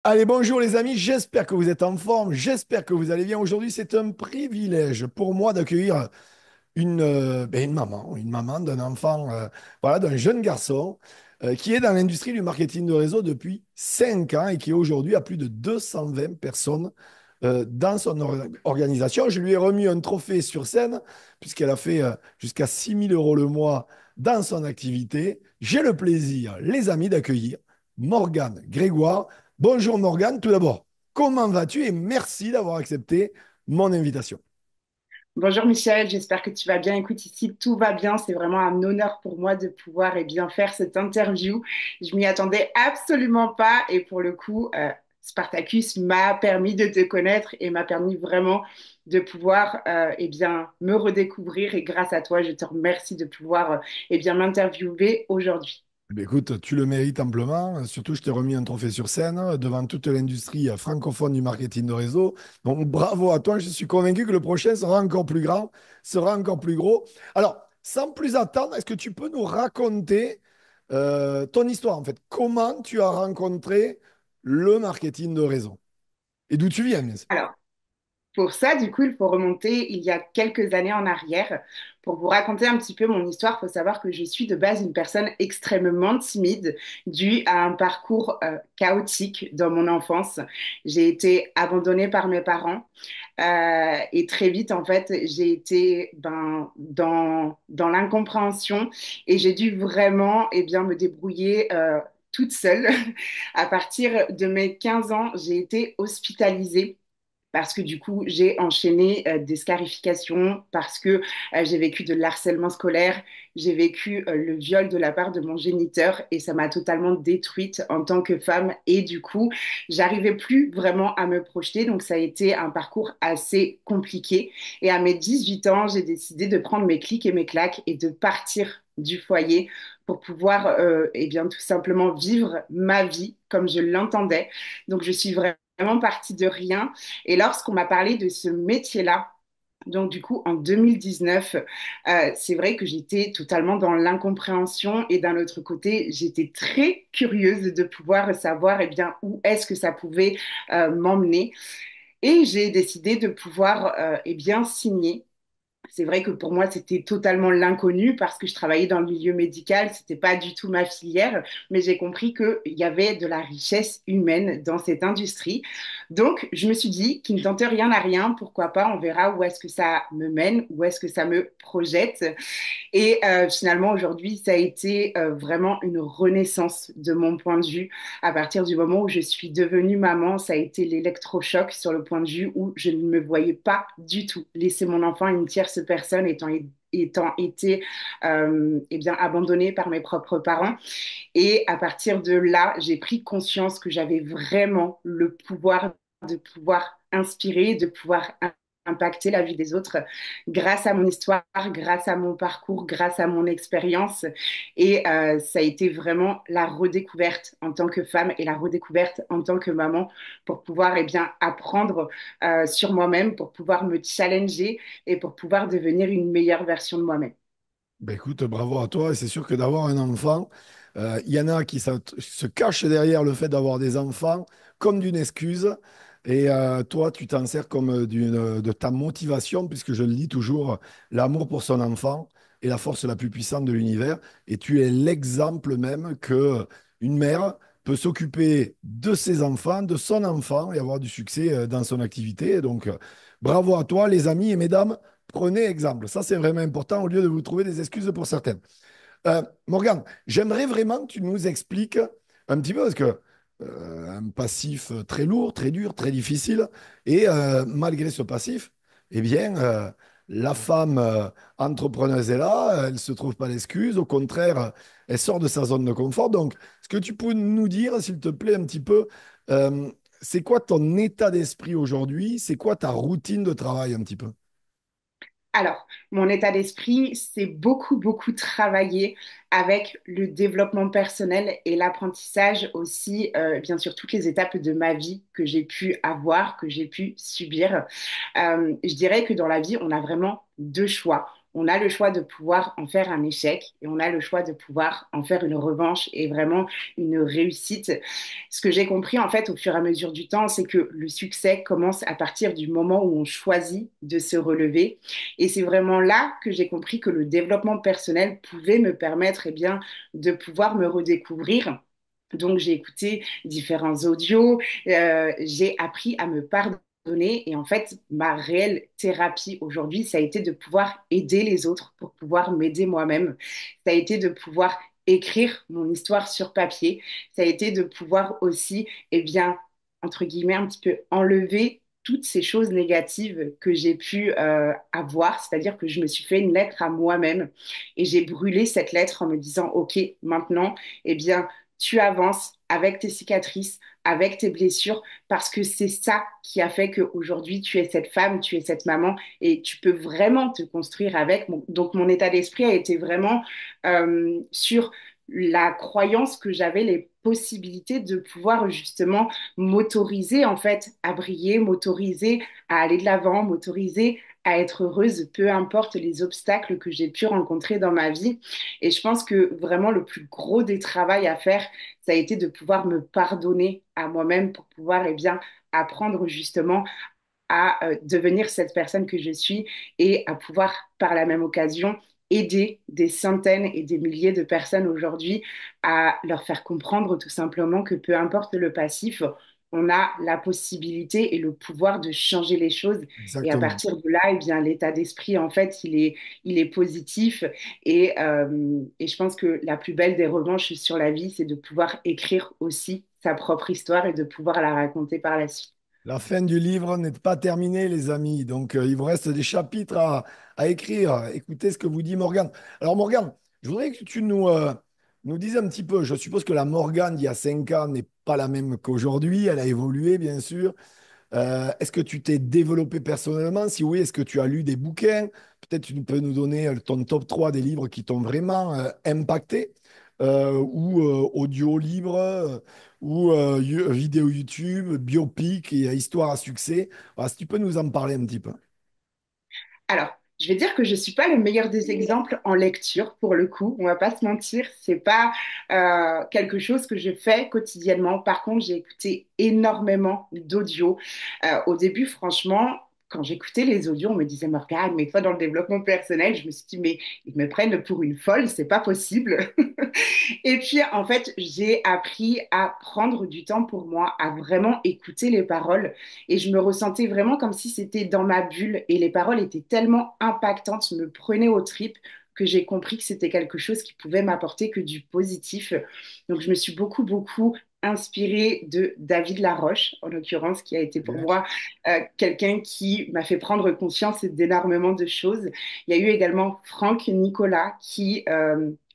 Allez, bonjour les amis, j'espère que vous êtes en forme, j'espère que vous allez bien. Aujourd'hui, c'est un privilège pour moi d'accueillir une maman d'un enfant, voilà, d'un jeune garçon qui est dans l'industrie du marketing de réseau depuis 5 ans et qui aujourd'hui a plus de 220 personnes dans son organisation. Je lui ai remis un trophée sur scène puisqu'elle a fait jusqu'à 6 000 € le mois dans son activité. J'ai le plaisir, les amis, d'accueillir Morgane Grégoire. Bonjour Morgane, tout d'abord, comment vas-tu et merci d'avoir accepté mon invitation. Bonjour Michel, j'espère que tu vas bien. Écoute, ici tout va bien. C'est vraiment un honneur pour moi de pouvoir bien faire cette interview. Je m'y attendais absolument pas et pour le coup, Spartacus m'a permis de te connaître et m'a permis vraiment de pouvoir me redécouvrir et grâce à toi, je te remercie de pouvoir m'interviewer aujourd'hui. Ben écoute, tu le mérites amplement. Surtout, je t'ai remis un trophée sur scène devant toute l'industrie francophone du marketing de réseau. Donc, bravo à toi. Je suis convaincu que le prochain sera encore plus grand, sera encore plus gros. Alors, sans plus attendre, est-ce que tu peux nous raconter ton histoire, en fait? Comment tu as rencontré le marketing de réseau? Et d'où tu viens, bien sûr. Alors, pour ça, du coup, il faut remonter il y a quelques années en arrière. Pour vous raconter un petit peu mon histoire, il faut savoir que je suis de base une personne extrêmement timide, due à un parcours chaotique dans mon enfance. J'ai été abandonnée par mes parents et très vite, en fait, j'ai été dans l'incompréhension et j'ai dû vraiment me débrouiller. Toute seule. À partir de mes 15 ans, j'ai été hospitalisée parce que du coup, j'ai enchaîné des scarifications, parce que j'ai vécu de l'harcèlement scolaire, j'ai vécu le viol de la part de mon géniteur et ça m'a totalement détruite en tant que femme. Et du coup, j'arrivais plus vraiment à me projeter. Donc, ça a été un parcours assez compliqué. Et à mes 18 ans, j'ai décidé de prendre mes clics et mes claques et de partir du foyer pour pouvoir tout simplement vivre ma vie comme je l'entendais. Donc, je suis vraiment partie de rien et lorsqu'on m'a parlé de ce métier-là, donc du coup en 2019, c'est vrai que j'étais totalement dans l'incompréhension et d'un autre côté, j'étais très curieuse de pouvoir savoir où est-ce que ça pouvait m'emmener. Et j'ai décidé de pouvoir signer. C'est vrai que pour moi, c'était totalement l'inconnu parce que je travaillais dans le milieu médical, c'était pas du tout ma filière, mais j'ai compris qu'il y avait de la richesse humaine dans cette industrie. Donc, je me suis dit qu'il ne tente rien à rien, pourquoi pas, on verra où est-ce que ça me mène, où est-ce que ça me projette. Et finalement, aujourd'hui, ça a été vraiment une renaissance de mon point de vue. À partir du moment où je suis devenue maman, ça a été l'électrochoc sur le point de vue où je ne me voyais pas du tout laisser mon enfant à une tierce personne étant été abandonnée par mes propres parents. Et à partir de là, j'ai pris conscience que j'avais vraiment le pouvoir de pouvoir inspirer, de pouvoir impacter la vie des autres grâce à mon histoire, grâce à mon parcours, grâce à mon expérience. Et ça a été vraiment la redécouverte en tant que femme et la redécouverte en tant que maman pour pouvoir apprendre sur moi-même, pour pouvoir me challenger et pour pouvoir devenir une meilleure version de moi-même. Ben écoute, bravo à toi. Et c'est sûr que d'avoir un enfant, il y en a qui se cachent derrière le fait d'avoir des enfants comme d'une excuse. Et toi, tu t'en sers comme de ta motivation, puisque je le dis toujours, l'amour pour son enfant est la force la plus puissante de l'univers. Et tu es l'exemple même que une mère peut s'occuper de ses enfants, de son enfant et avoir du succès dans son activité. Donc, bravo à toi, les amis et mesdames. Prenez exemple. Ça, c'est vraiment important au lieu de vous trouver des excuses pour certaines. Morgane, j'aimerais vraiment que tu nous expliques un petit peu, parce que un passif très lourd, très dur, très difficile, et malgré ce passif, eh bien, la femme entrepreneuse est là, elle ne se trouve pas d'excuses, au contraire, elle sort de sa zone de confort. Donc, est-ce que tu peux nous dire, s'il te plaît, un petit peu, euh, c'est quoi ton état d'esprit aujourd'hui? C'est quoi ta routine de travail un petit peu? Alors, mon état d'esprit, c'est beaucoup, beaucoup travailler avec le développement personnel et l'apprentissage aussi, bien sûr, toutes les étapes de ma vie que j'ai pu avoir, que j'ai pu subir. Je dirais que dans la vie, on a vraiment deux choix. on a le choix de pouvoir en faire un échec et on a le choix de pouvoir en faire une revanche et vraiment une réussite. Ce que j'ai compris en fait au fur et à mesure du temps, c'est que le succès commence à partir du moment où on choisit de se relever. Et c'est vraiment là que j'ai compris que le développement personnel pouvait me permettre bien, de pouvoir me redécouvrir. Donc, j'ai écouté différents audios, j'ai appris à me pardonner. Et en fait, ma réelle thérapie aujourd'hui, ça a été de pouvoir aider les autres pour pouvoir m'aider moi-même. Ça a été de pouvoir écrire mon histoire sur papier. Ça a été de pouvoir aussi, bien, entre guillemets, un petit peu enlever toutes ces choses négatives que j'ai pu avoir, c'est-à-dire que je me suis fait une lettre à moi-même et j'ai brûlé cette lettre en me disant, OK, maintenant, bien, tu avances avec tes cicatrices, avec tes blessures, parce que c'est ça qui a fait qu'aujourd'hui, tu es cette femme, tu es cette maman, et tu peux vraiment te construire avec. Donc, mon état d'esprit a été vraiment sur la croyance que j'avais les possibilités de pouvoir justement m'autoriser en fait à briller, m'autoriser à aller de l'avant, m'autoriser à être heureuse, peu importe les obstacles que j'ai pu rencontrer dans ma vie. Et je pense que vraiment le plus gros des travaux à faire, ça a été de pouvoir me pardonner à moi-même pour pouvoir bien apprendre justement à devenir cette personne que je suis et à pouvoir par la même occasion aider des centaines et des milliers de personnes aujourd'hui à leur faire comprendre tout simplement que peu importe le passif, on a la possibilité et le pouvoir de changer les choses. Et à Exactement. partir de là, bien, l'état d'esprit, en fait, il est positif. Et je pense que la plus belle des revanches sur la vie, c'est de pouvoir écrire aussi sa propre histoire et de pouvoir la raconter par la suite. La fin du livre n'est pas terminée, les amis. Donc, il vous reste des chapitres à écrire. Écoutez ce que vous dit Morgane. Alors, Morgane, je voudrais que tu nous dises un petit peu. Je suppose que la Morgane d'il y a 5 ans n'est pas la même qu'aujourd'hui. Elle a évolué, bien sûr. Est-ce que tu t'es développé personnellement? Si oui, est-ce que tu as lu des bouquins? Peut-être tu peux nous donner ton top 3 des livres qui t'ont vraiment impacté, ou audio libre, ou vidéo YouTube, biopic et histoire à succès. Voilà, si tu peux nous en parler un petit peu. Alors, je vais dire que je suis pas le meilleur des exemples en lecture pour le coup. On va pas se mentir, c'est pas quelque chose que je fais quotidiennement. Par contre, j'ai écouté énormément d'audio. Au début, franchement, quand j'écoutais les audios, on me disait Morgane, mais toi dans le développement personnel, je me suis dit mais ils me prennent pour une folle, c'est pas possible. Et puis, en fait, j'ai appris à prendre du temps pour moi, à vraiment écouter les paroles. Et je me ressentais vraiment comme si c'était dans ma bulle. Et les paroles étaient tellement impactantes, me prenaient aux tripes, que j'ai compris que c'était quelque chose qui pouvait m'apporter que du positif. Donc, je me suis beaucoup, beaucoup inspirée de David Laroche, en l'occurrence, qui a été pour Bien. moi quelqu'un qui m'a fait prendre conscience d'énormément de choses. Il y a eu également Franck Nicolas qui,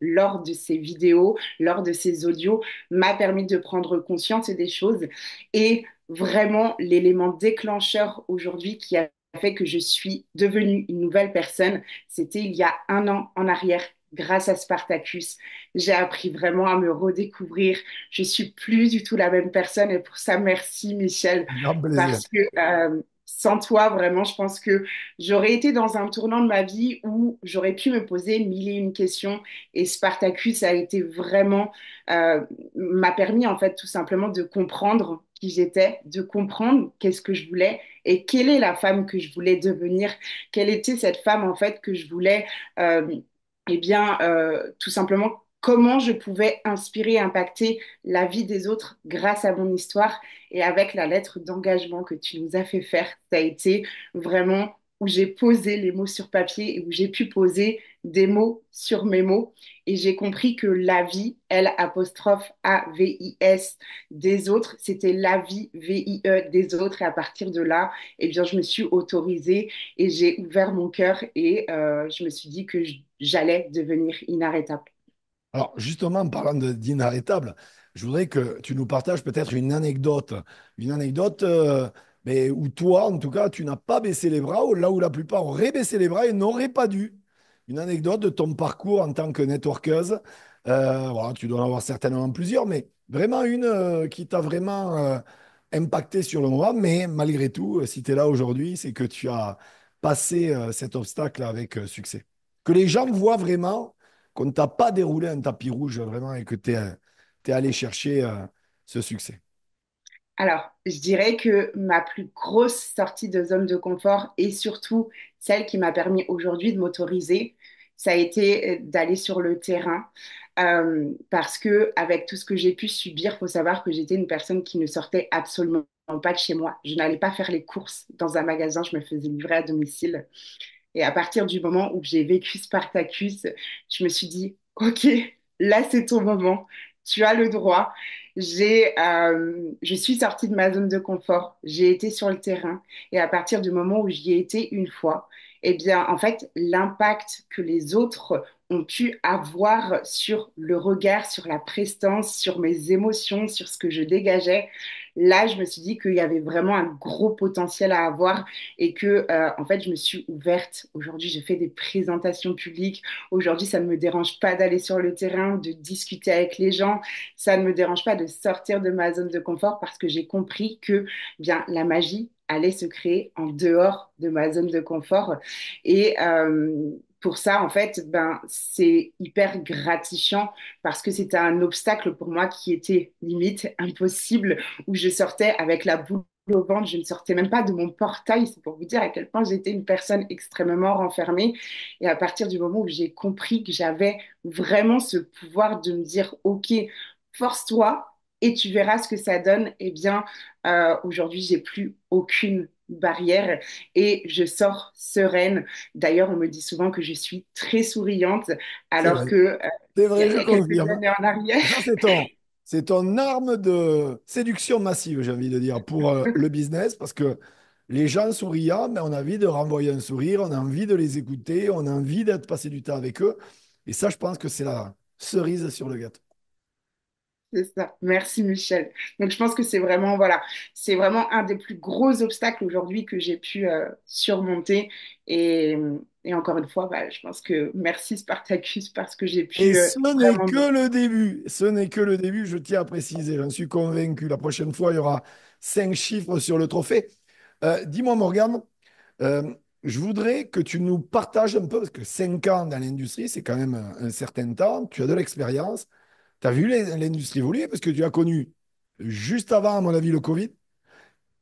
lors de ces vidéos, lors de ces audios, m'a permis de prendre conscience des choses. Et vraiment, l'élément déclencheur aujourd'hui qui a fait que je suis devenue une nouvelle personne, c'était il y a 1 an en arrière. Grâce à Spartacus, j'ai appris vraiment à me redécouvrir. Je suis plus du tout la même personne et pour ça, merci Michel, Grand plaisir. parce que sans toi, vraiment, je pense que j'aurais été dans un tournant de ma vie où j'aurais pu me poser mille et une questions et Spartacus a été vraiment, m'a permis en fait tout simplement de comprendre qui j'étais, de comprendre qu'est-ce que je voulais et quelle est la femme que je voulais devenir, quelle était cette femme en fait que je voulais, euh, tout simplement comment je pouvais inspirer et impacter la vie des autres grâce à mon histoire et avec la lettre d'engagement que tu nous as fait faire. Ça a été vraiment où j'ai posé les mots sur papier et où j'ai pu poser des mots sur mes mots. Et j'ai compris que la vie, L apostrophe A-V-I-S des autres, c'était la vie V-I-E des autres. Et à partir de là, bien, je me suis autorisée et j'ai ouvert mon cœur et je me suis dit que j'allais devenir inarrêtable. Alors, justement, en parlant d'inarrêtable, je voudrais que tu nous partages peut-être une anecdote. Une anecdote, mais où toi, en tout cas, tu n'as pas baissé les bras, là où la plupart auraient baissé les bras et n'auraient pas dû. Une anecdote de ton parcours en tant que networkeuse. Voilà, tu dois en avoir certainement plusieurs, mais vraiment une qui t'a vraiment impacté sur le moment. Mais malgré tout, si tu es là aujourd'hui, c'est que tu as passé cet obstacle avec succès. Que les gens voient vraiment qu'on ne t'a pas déroulé un tapis rouge vraiment et que tu es, allé chercher ce succès. Alors, je dirais que ma plus grosse sortie de zone de confort et surtout celle qui m'a permis aujourd'hui de m'autoriser, ça a été d'aller sur le terrain. Parce que avec tout ce que j'ai pu subir, faut savoir que j'étais une personne qui ne sortait absolument pas de chez moi. Je n'allais pas faire les courses dans un magasin, je me faisais livrer à domicile. Et à partir du moment où j'ai vécu Spartacus, je me suis dit, OK, là, c'est ton moment. Tu as le droit. Je suis sortie de ma zone de confort. J'ai été sur le terrain. Et à partir du moment où j'y ai été une fois, eh bien, en fait, l'impact que les autres ont pu avoir sur le regard, sur la prestance, sur mes émotions, sur ce que je dégageais, là, je me suis dit qu'il y avait vraiment un gros potentiel à avoir et que en fait je me suis ouverte. Aujourd'hui, je fais des présentations publiques. Aujourd'hui, ça ne me dérange pas d'aller sur le terrain, de discuter avec les gens. Ça ne me dérange pas de sortir de ma zone de confort parce que j'ai compris que bien la magie allait se créer en dehors de ma zone de confort. Et pour ça, en fait, ben, c'est hyper gratifiant parce que c'était un obstacle pour moi qui était limite impossible, où je sortais avec la boule au ventre, je ne sortais même pas de mon portail, c'est pour vous dire à quel point j'étais une personne extrêmement renfermée. Et à partir du moment où j'ai compris que j'avais vraiment ce pouvoir de me dire, OK, force-toi et tu verras ce que ça donne, eh bien, aujourd'hui, j'ai plus aucune barrière et je sors sereine. D'ailleurs, on me dit souvent que je suis très souriante, C'est alors vrai. que C'est il y vrai, je a quelques confirme. années en arrière. Ça, c'est ton arme de séduction massive, j'ai envie de dire, pour le business, parce que les gens souriants, mais on a envie de renvoyer un sourire, on a envie de les écouter, on a envie d'être passé du temps avec eux. Et ça, je pense que c'est la cerise sur le gâteau. C'est ça. Merci Michel. Donc je pense que c'est vraiment voilà, c'est vraiment un des plus gros obstacles aujourd'hui que j'ai pu surmonter. Et, et encore une fois, bah, je pense que merci Spartacus parce que j'ai Et pu ce n'est vraiment. que le début. Ce n'est que le début, je tiens à préciser. J'en suis convaincu. La prochaine fois, il y aura 5 chiffres sur le trophée. Dis-moi, Morgane, euh, je voudrais que tu nous partages un peu, parce que 5 ans dans l'industrie, c'est quand même un certain temps. Tu as de l'expérience. Tu as vu l'industrie évoluer, parce que tu as connu juste avant, à mon avis, le Covid,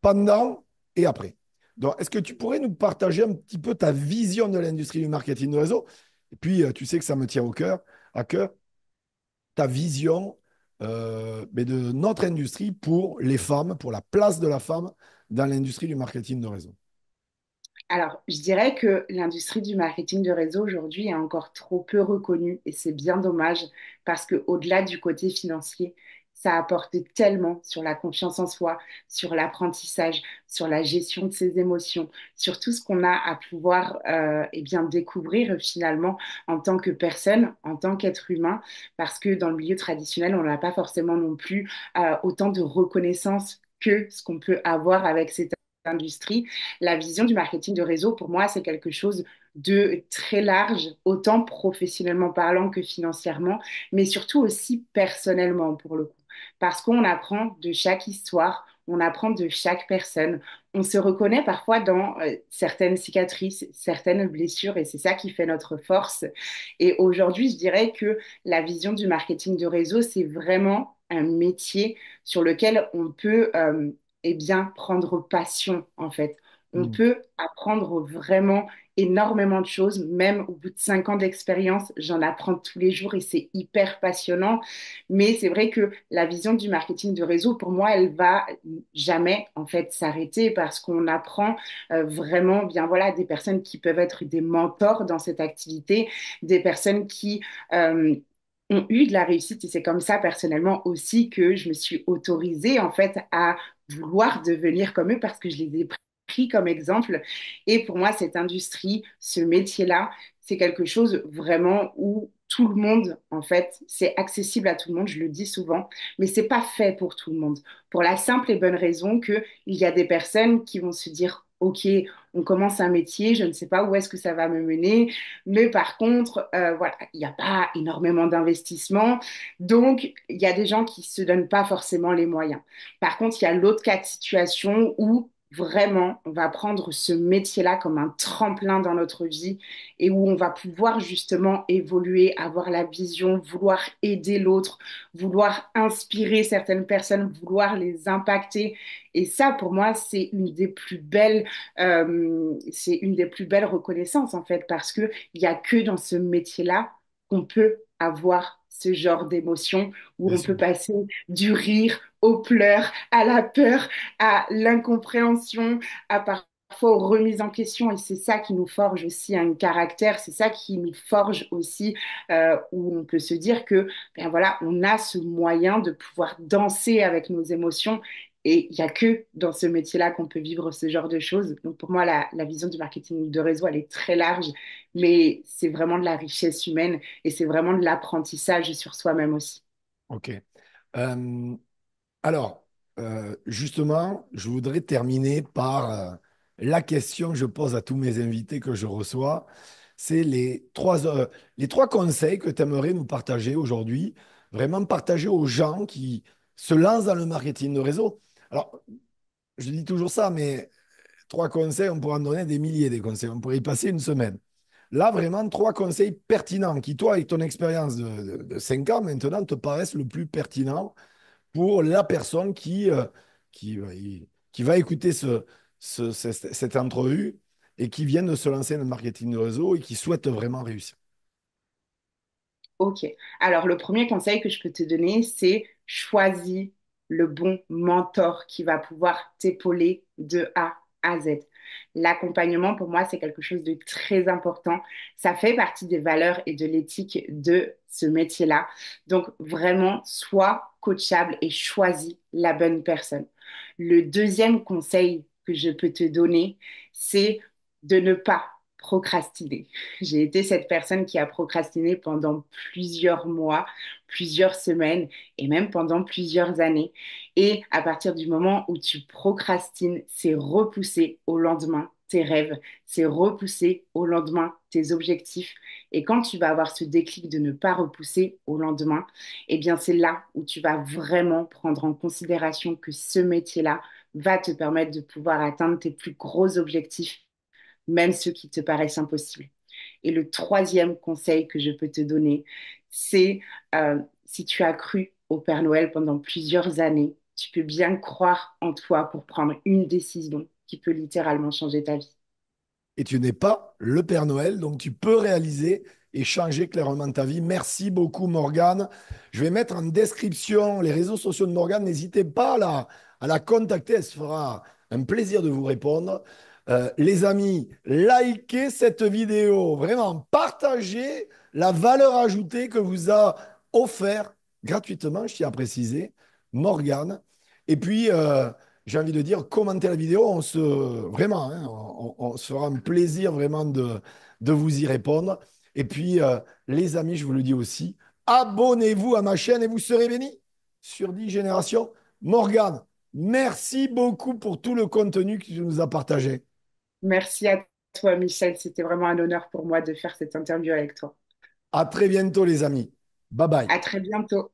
pendant et après. Donc, est-ce que tu pourrais nous partager un petit peu ta vision de l'industrie du marketing de réseau? Et puis, tu sais que ça me tient à cœur ta vision mais de notre industrie pour les femmes, pour la place de la femme dans l'industrie du marketing de réseau. Alors, je dirais que l'industrie du marketing de réseau aujourd'hui est encore trop peu reconnue et c'est bien dommage parce que au-delà du côté financier, ça apporte tellement sur la confiance en soi, sur l'apprentissage, sur la gestion de ses émotions, sur tout ce qu'on a à pouvoir eh bien découvrir finalement en tant que personne, en tant qu'être humain, parce que dans le milieu traditionnel, on n'a pas forcément non plus autant de reconnaissance que ce qu'on peut avoir avec cette industrie. La vision du marketing de réseau, pour moi, c'est quelque chose de très large, autant professionnellement parlant que financièrement, mais surtout aussi personnellement pour le coup. Parce qu'on apprend de chaque histoire, on apprend de chaque personne, on se reconnaît parfois dans certaines cicatrices, certaines blessures, et c'est ça qui fait notre force. Et aujourd'hui, je dirais que la vision du marketing de réseau, c'est vraiment un métier sur lequel on peut eh bien, prendre passion, en fait. On Mm. peut apprendre vraiment énormément de choses, même au bout de 5 ans d'expérience, j'en apprends tous les jours et c'est hyper passionnant. Mais c'est vrai que la vision du marketing de réseau, pour moi, elle va jamais, en fait, s'arrêter parce qu'on apprend vraiment, bien voilà, des personnes qui peuvent être des mentors dans cette activité, des personnes qui ont eu de la réussite et c'est comme ça personnellement aussi que je me suis autorisée en fait à vouloir devenir comme eux parce que je les ai pris comme exemple. Et pour moi, cette industrie, ce métier-là, c'est quelque chose vraiment où tout le monde, en fait, c'est accessible à tout le monde, je le dis souvent, mais c'est pas fait pour tout le monde. Pour la simple et bonne raison que il y a des personnes qui vont se dire, OK, on commence un métier, je ne sais pas où est-ce que ça va me mener, mais par contre, voilà, il n'y a pas énormément d'investissement, donc il y a des gens qui se donnent pas forcément les moyens. Par contre, il y a l'autre cas de situation où vraiment, on va prendre ce métier-là comme un tremplin dans notre vie et où on va pouvoir justement évoluer, avoir la vision, vouloir aider l'autre, vouloir inspirer certaines personnes, vouloir les impacter. Et ça, pour moi, c'est une des plus belles reconnaissances en fait, parce que il y a que dans ce métier-là qu'on peut avoir ce genre d'émotion où Bien on sûr. peut passer du rire aux pleurs, à la peur, à l'incompréhension, à parfois aux remises en question. Et c'est ça qui nous forge aussi un caractère, c'est ça qui nous forge aussi, où on peut se dire que, ben voilà, on a ce moyen de pouvoir danser avec nos émotions. Et il n'y a que dans ce métier-là qu'on peut vivre ce genre de choses. Donc pour moi, la vision du marketing de réseau, elle est très large, mais c'est vraiment de la richesse humaine et c'est vraiment de l'apprentissage sur soi-même aussi. OK. Euh, alors, justement, je voudrais terminer par la question que je pose à tous mes invités que je reçois. C'est les trois conseils que tu aimerais nous partager aujourd'hui, vraiment partager aux gens qui se lancent dans le marketing de réseau. Alors, je dis toujours ça, mais trois conseils, on pourrait en donner des milliers des conseils. On pourrait y passer une semaine. Là, vraiment, trois conseils pertinents qui, toi, avec ton expérience de 5 ans maintenant, te paraissent le plus pertinent pour la personne qui va écouter cette entrevue et qui vient de se lancer dans le marketing de réseau et qui souhaite vraiment réussir. Ok. Alors, le premier conseil que je peux te donner, c'est choisis le bon mentor qui va pouvoir t'épauler de A à Z. L'accompagnement, pour moi, c'est quelque chose de très important. Ça fait partie des valeurs et de l'éthique de ce métier-là. Donc, vraiment, sois coachable et choisis la bonne personne. Le deuxième conseil que je peux te donner, c'est de ne pas procrastiner. J'ai été cette personne qui a procrastiné pendant plusieurs mois, plusieurs semaines et même pendant plusieurs années. Et à partir du moment où tu procrastines, c'est repousser au lendemain tes rêves, c'est repousser au lendemain tes objectifs. Et quand tu vas avoir ce déclic de ne pas repousser au lendemain, eh bien c'est là où tu vas vraiment prendre en considération que ce métier-là va te permettre de pouvoir atteindre tes plus gros objectifs, même ceux qui te paraissent impossibles. Et le troisième conseil que je peux te donner, c'est si tu as cru au Père Noël pendant plusieurs années, tu peux bien croire en toi pour prendre une décision qui peut littéralement changer ta vie. Et tu n'es pas le Père Noël, donc tu peux réaliser et changer clairement ta vie. Merci beaucoup, Morgane. Je vais mettre en description les réseaux sociaux de Morgane. N'hésitez pas à la contacter. Elle se fera un plaisir de vous répondre. Les amis, likez cette vidéo. Vraiment, partagez la valeur ajoutée que vous a offert gratuitement, je tiens à préciser, Morgane. Et puis, j'ai envie de dire, commentez la vidéo. Vraiment, hein, on se fera un plaisir vraiment de vous y répondre. Et puis, les amis, je vous le dis aussi, abonnez-vous à ma chaîne et vous serez bénis sur 10 générations. Morgane, merci beaucoup pour tout le contenu que tu nous as partagé. Merci à toi, Michel. C'était vraiment un honneur pour moi de faire cette interview avec toi. À très bientôt, les amis. Bye bye. À très bientôt.